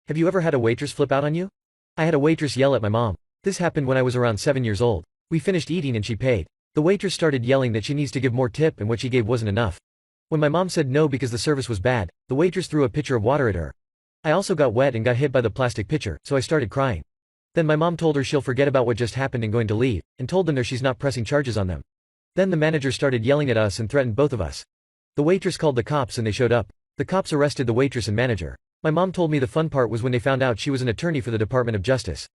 Have you ever had a waitress flip out on you? I had a waitress yell at my mom. This happened when I was around 7 years old. We finished eating and she paid. The waitress started yelling that she needs to give more tip and what she gave wasn't enough. When my mom said no because the service was bad, the waitress threw a pitcher of water at her. I also got wet and got hit by the plastic pitcher, so I started crying. Then my mom told her she'll forget about what just happened and going to leave, and told them that she's not pressing charges on them. Then the manager started yelling at us and threatened both of us. The waitress called the cops and they showed up. The cops arrested the waitress and manager. My mom told me the fun part was when they found out she was an attorney for the Department of Justice.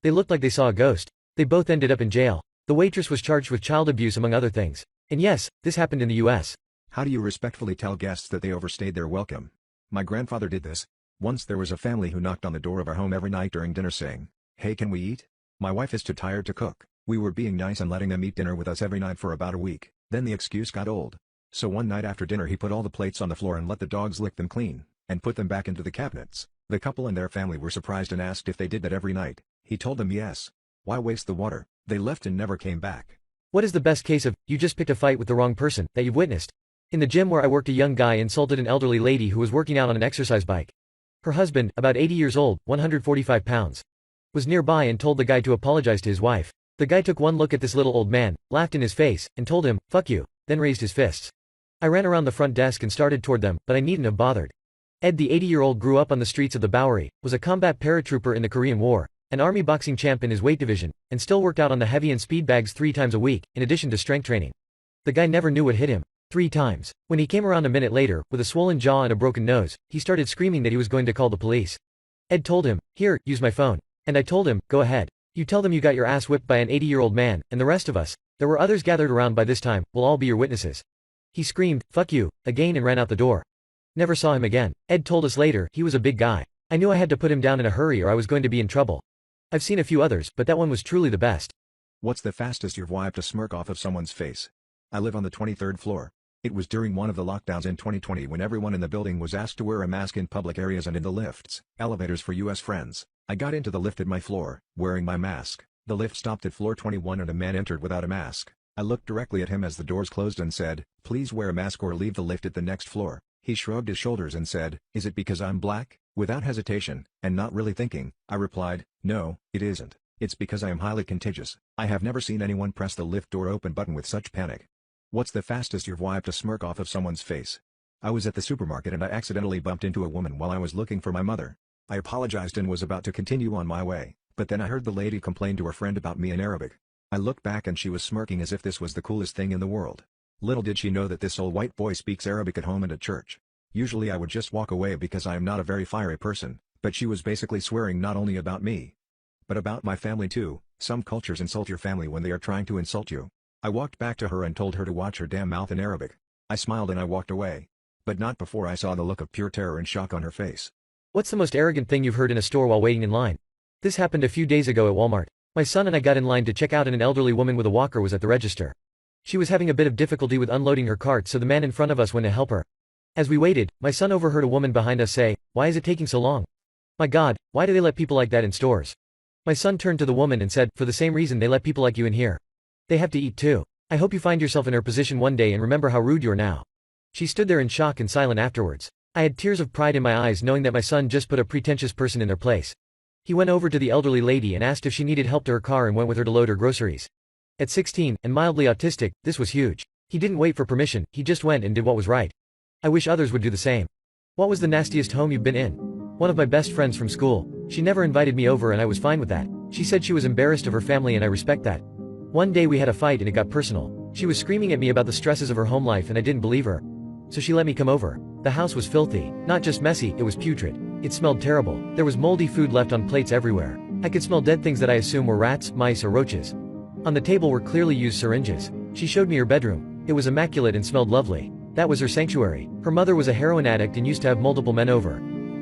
They looked like they saw a ghost. They both ended up in jail. The waitress was charged with child abuse among other things. And yes, this happened in the US. How do you respectfully tell guests that they overstayed their welcome? My grandfather did this. Once there was a family who knocked on the door of our home every night during dinner saying, "Hey, can we eat? My wife is too tired to cook." We were being nice and letting them eat dinner with us every night for about a week. Then the excuse got old. So one night after dinner he put all the plates on the floor and let the dogs lick them clean, and put them back into the cabinets. The couple and their family were surprised and asked if they did that every night. He told them yes. Why waste the water? They left and never came back. What is the best case of, you just picked a fight with the wrong person, that you've witnessed? In the gym where I worked, a young guy insulted an elderly lady who was working out on an exercise bike. Her husband, about 80 years old, 145 pounds, was nearby and told the guy to apologize to his wife. The guy took one look at this little old man, laughed in his face, and told him, "Fuck you," then raised his fists. I ran around the front desk and started toward them, but I needn't have bothered. Ed, the 80-year-old, grew up on the streets of the Bowery, was a combat paratrooper in the Korean War, an army boxing champ in his weight division, and still worked out on the heavy and speed bags 3 times a week, in addition to strength training. The guy never knew what hit him. 3 times. When he came around a minute later, with a swollen jaw and a broken nose, he started screaming that he was going to call the police. Ed told him, "Here, use my phone." And I told him, "Go ahead. You tell them you got your ass whipped by an 80-year-old man, and the rest of us," there were others gathered around by this time, "will all be your witnesses." He screamed, "Fuck you," again and ran out the door. Never saw him again. Ed told us later, he was a big guy. I knew I had to put him down in a hurry or I was going to be in trouble. I've seen a few others, but that one was truly the best. What's the fastest you've wiped a smirk off of someone's face? I live on the 23rd floor. It was during one of the lockdowns in 2020 when everyone in the building was asked to wear a mask in public areas and in the lifts. Elevators for US friends. I got into the lift at my floor, wearing my mask. The lift stopped at floor 21 and a man entered without a mask. I looked directly at him as the doors closed and said, "Please wear a mask or leave the lift at the next floor." He shrugged his shoulders and said, "Is it because I'm black?" Without hesitation, and not really thinking, I replied, "No, it isn't. It's because I am highly contagious." I have never seen anyone press the lift door open button with such panic. What's the fastest you've wiped a smirk off of someone's face? I was at the supermarket and I accidentally bumped into a woman while I was looking for my mother. I apologized and was about to continue on my way, but then I heard the lady complain to her friend about me in Arabic. I looked back and she was smirking as if this was the coolest thing in the world. Little did she know that this old white boy speaks Arabic at home and at church. Usually I would just walk away because I am not a very fiery person, but she was basically swearing not only about me, but about my family too. Some cultures insult your family when they are trying to insult you. I walked back to her and told her to watch her damn mouth in Arabic. I smiled and I walked away. But not before I saw the look of pure terror and shock on her face. What's the most arrogant thing you've heard in a store while waiting in line? This happened a few days ago at Walmart. My son and I got in line to check out and an elderly woman with a walker was at the register. She was having a bit of difficulty with unloading her cart, so the man in front of us went to help her. As we waited, my son overheard a woman behind us say, "Why is it taking so long? My God, why do they let people like that in stores?" My son turned to the woman and said, "For the same reason they let people like you in here. They have to eat too. I hope you find yourself in her position one day and remember how rude you are now." She stood there in shock and silent afterwards. I had tears of pride in my eyes knowing that my son just put a pretentious person in their place. He went over to the elderly lady and asked if she needed help to her car and went with her to load her groceries. At 16, and mildly autistic, this was huge. He didn't wait for permission, he just went and did what was right. I wish others would do the same. What was the nastiest home you've been in? One of my best friends from school. She never invited me over and I was fine with that. She said she was embarrassed of her family and I respect that. One day we had a fight and it got personal. She was screaming at me about the stresses of her home life and I didn't believe her. So she let me come over. The house was filthy. Not just messy, it was putrid. It smelled terrible. There was moldy food left on plates everywhere. I could smell dead things that I assume were rats, mice or roaches. On the table were clearly used syringes. She showed me her bedroom. It was immaculate and smelled lovely. That was her sanctuary. Her mother was a heroin addict and used to have multiple men over.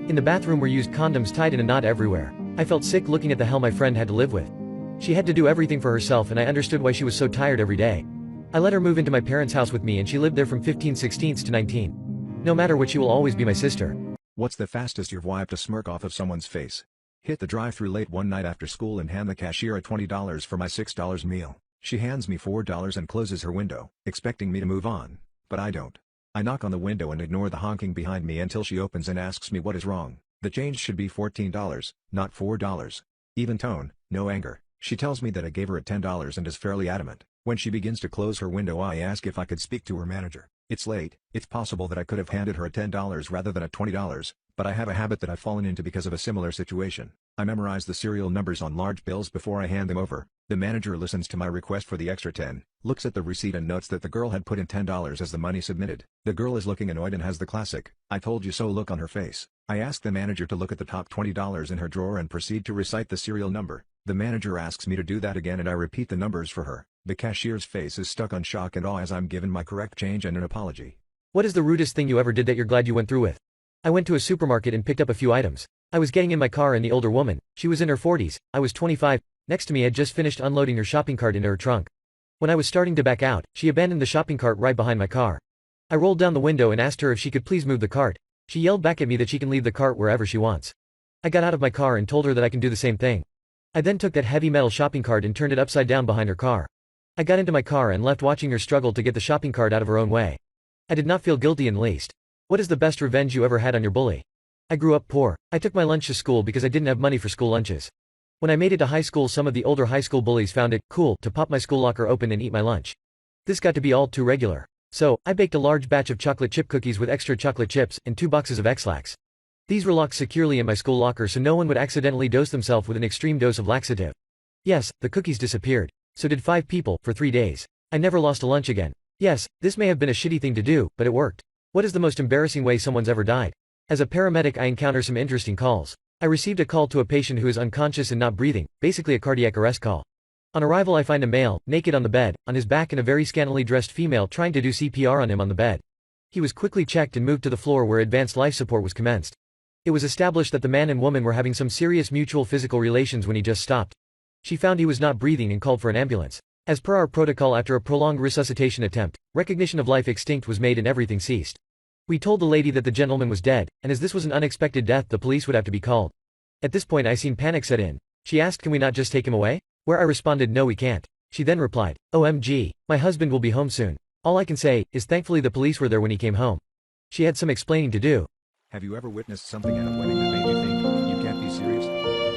In the bathroom were used condoms tied in a knot everywhere. I felt sick looking at the hell my friend had to live with. She had to do everything for herself and I understood why she was so tired every day. I let her move into my parents' house with me and she lived there from 15/16 to 19. No matter what, she will always be my sister. What's the fastest you've wiped a smirk off of someone's face? Hit the drive-thru late one night after school and hand the cashier a $20 for my $6 meal. She hands me $4 and closes her window, expecting me to move on, but I don't. I knock on the window and ignore the honking behind me until she opens and asks me what is wrong. The change should be $14, not $4. Even tone, no anger. She tells me that I gave her $10 and is fairly adamant. When she begins to close her window, I ask if I could speak to her manager. It's late. It's possible that I could have handed her a $10 rather than a $20, but I have a habit that I've fallen into because of a similar situation. I memorize the serial numbers on large bills before I hand them over. The manager listens to my request for the extra 10, looks at the receipt and notes that the girl had put in $10 as the money submitted. The girl is looking annoyed and has the classic "I told you so" look on her face. I ask the manager to look at the top $20 in her drawer and proceed to recite the serial number. The manager asks me to do that again and I repeat the numbers for her. The cashier's face is stuck on shock and awe as I'm given my correct change and an apology. What is the rudest thing you ever did that you're glad you went through with? I went to a supermarket and picked up a few items. I was getting in my car and the older woman, she was in her 40s, I was 25, next to me had just finished unloading her shopping cart into her trunk. When I was starting to back out, she abandoned the shopping cart right behind my car. I rolled down the window and asked her if she could please move the cart. She yelled back at me that she can leave the cart wherever she wants. I got out of my car and told her that I can do the same thing. I then took that heavy metal shopping cart and turned it upside down behind her car. I got into my car and left watching her struggle to get the shopping cart out of her own way. I did not feel guilty in the least. What is the best revenge you ever had on your bully? I grew up poor. I took my lunch to school because I didn't have money for school lunches. When I made it to high school, some of the older high school bullies found it cool to pop my school locker open and eat my lunch. This got to be all too regular. So, I baked a large batch of chocolate chip cookies with extra chocolate chips and 2 boxes of X-Lax. These were locked securely in my school locker so no one would accidentally dose themselves with an extreme dose of laxative. Yes, the cookies disappeared. So did 5 people, for 3 days. I never lost a lunch again. Yes, this may have been a shitty thing to do, but it worked. What is the most embarrassing way someone's ever died? As a paramedic, I encounter some interesting calls. I received a call to a patient who is unconscious and not breathing, basically a cardiac arrest call. On arrival, I find a male, naked on the bed, on his back, and a very scantily dressed female trying to do CPR on him on the bed. He was quickly checked and moved to the floor where advanced life support was commenced. It was established that the man and woman were having some serious mutual physical relations when he just stopped. She found he was not breathing and called for an ambulance. As per our protocol, after a prolonged resuscitation attempt, recognition of life extinct was made and everything ceased. We told the lady that the gentleman was dead, and as this was an unexpected death, the police would have to be called. At this point I seen panic set in. She asked, "Can we not just take him away?" Where I responded, "No, we can't." She then replied, "OMG, my husband will be home soon." All I can say is thankfully the police were there when he came home. She had some explaining to do. Have you ever witnessed something at a wedding that made you think, you can't be serious?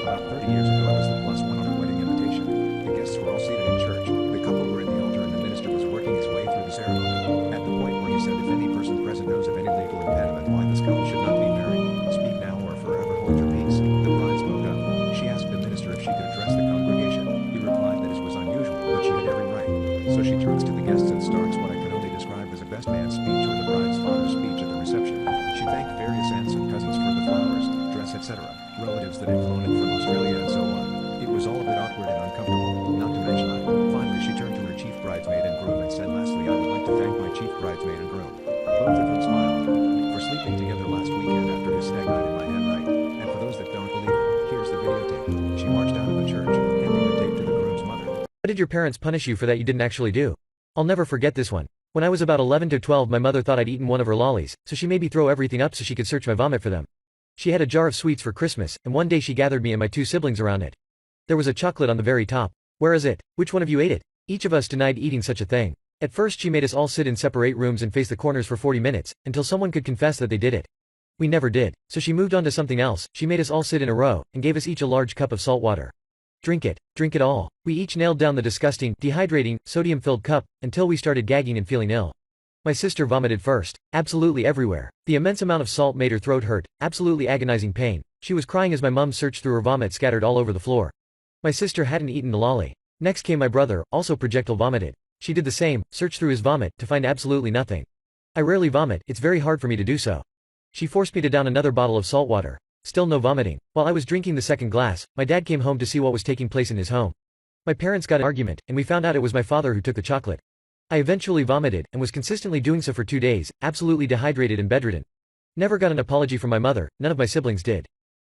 About 30 years ago I was the plus one on a wedding invitation. The guests were all seated in church, the couple were at the altar and the minister was working his way through the ceremony. At the point where he said, "If any person present knows of any legal impediment why this couple should not be married, speak now or forever hold your peace," the bride spoke up. She asked the minister if she could address the congregation. He replied that it was unusual, but she had every right. So she turns to the guests and starts what I can only describe as a best man speech or the bride's father's speech at the reception. She thanked various aunts and cousins for the flowers, dress, etc., relatives that had flown in from Australia and so on. It was all a bit awkward and uncomfortable, not to mention finally she turned to her chief bridesmaid and groom and said, "Lastly, I would like to thank my chief bridesmaid and groom." Both of them smiled. For sleeping together last weekend after his stag night in my hand night. And for those that don't believe it, here's the videotape. She marched out of the church, handing the tape to the groom's mother. What did your parents punish you for that you didn't actually do? I'll never forget this one. When I was about 11 to 12, my mother thought I'd eaten one of her lollies, so she made me throw everything up so she could search my vomit for them. She had a jar of sweets for Christmas, and one day she gathered me and my 2 siblings around it. There was a chocolate on the very top. "Where is it? Which one of you ate it?" Each of us denied eating such a thing. At first she made us all sit in separate rooms and face the corners for 40 minutes, until someone could confess that they did it. We never did, so she moved on to something else. She made us all sit in a row, and gave us each a large cup of salt water. Drink it all. We each nailed down the disgusting, dehydrating, sodium-filled cup, until we started gagging and feeling ill. My sister vomited first, absolutely everywhere. The immense amount of salt made her throat hurt, absolutely agonizing pain. She was crying as my mum searched through her vomit scattered all over the floor. My sister hadn't eaten the lolly. Next came my brother, also projectile vomited. She did the same, searched through his vomit, to find absolutely nothing. I rarely vomit, it's very hard for me to do so. She forced me to down another bottle of salt water. Still no vomiting. While I was drinking the second glass, my dad came home to see what was taking place in his home. My parents got in an argument, and we found out it was my father who took the chocolate. I eventually vomited, and was consistently doing so for 2 days, absolutely dehydrated and bedridden. Never got an apology from my mother, none of my siblings did.